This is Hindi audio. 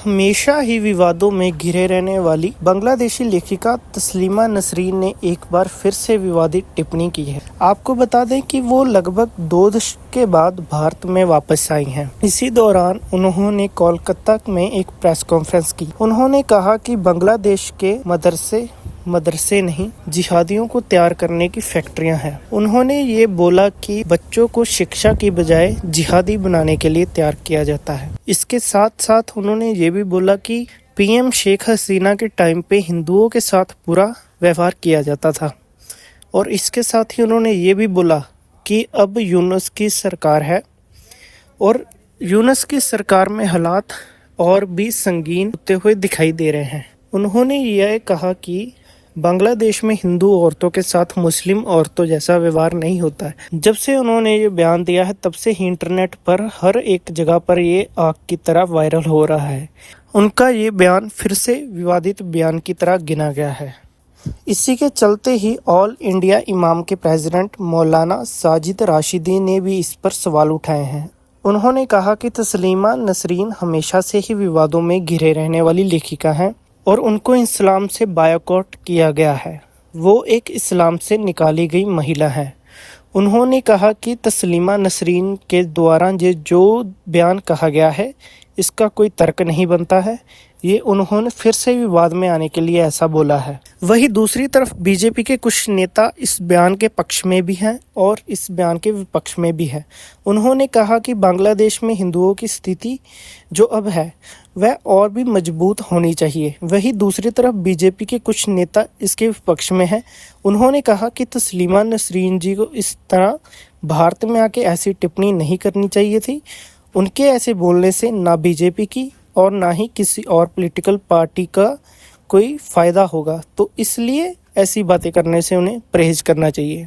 हमेशा ही विवादों में घिरे रहने वाली बांग्लादेशी लेखिका तस्लीमा नसरीन ने एक बार फिर से विवादित टिप्पणी की है। आपको बता दें कि वो लगभग 2 दशक के बाद भारत में वापस आई हैं। इसी दौरान उन्होंने कोलकाता में एक प्रेस कॉन्फ्रेंस की। उन्होंने कहा कि बांग्लादेश के मदरसे नहीं, जिहादियों को तैयार करने की फैक्ट्रियां हैं। उन्होंने ये बोला कि बच्चों को शिक्षा की बजाय जिहादी बनाने के लिए तैयार किया जाता है। इसके साथ साथ उन्होंने ये भी बोला कि पीएम शेख हसीना के टाइम पे हिंदुओं के साथ बुरा व्यवहार किया जाता था। और इसके साथ ही उन्होंने ये भी बोला कि अब यूनुस की सरकार है और यूनुस की सरकार में हालात और भी संगीन होते हुए दिखाई दे रहे हैं। उन्होंने यह कहा कि बांग्लादेश में हिंदू औरतों के साथ मुस्लिम औरतों जैसा व्यवहार नहीं होता है। जब से उन्होंने ये बयान दिया है तब से ही इंटरनेट पर हर एक जगह पर ये आग की तरह वायरल हो रहा है। उनका ये बयान फिर से विवादित बयान की तरह गिना गया है। इसी के चलते ही ऑल इंडिया इमाम के प्रेसिडेंट मौलाना साजिद राशिदी ने भी इस पर सवाल उठाए हैं। उन्होंने कहा कि तस्लीमा नसरीन हमेशा से ही विवादों में घिरे रहने वाली लेखिका हैं और उनको इस्लाम से बायकॉट किया गया है। वो एक इस्लाम से निकाली गई महिला है। उन्होंने कहा कि तस्लीमा नसरीन के द्वारा जो बयान कहा गया है इसका कोई तर्क नहीं बनता है। ये उन्होंने फिर से विवाद में आने के लिए ऐसा बोला है। वहीं दूसरी तरफ बीजेपी के कुछ नेता इस बयान के पक्ष में भी हैं और इस बयान के विपक्ष में भी है। उन्होंने कहा कि बांग्लादेश में हिंदुओं की स्थिति जो अब है वह और भी मजबूत होनी चाहिए। वहीं दूसरी तरफ बीजेपी के कुछ नेता इसके विपक्ष में हैं। उन्होंने कहा कि तस्लीमा नसरीन जी को इस तरह भारत में आके ऐसी टिप्पणी नहीं करनी चाहिए थी। उनके ऐसे बोलने से ना बीजेपी की और ना ही किसी और पॉलिटिकल पार्टी का कोई फ़ायदा होगा, तो इसलिए ऐसी बातें करने से उन्हें परहेज करना चाहिए।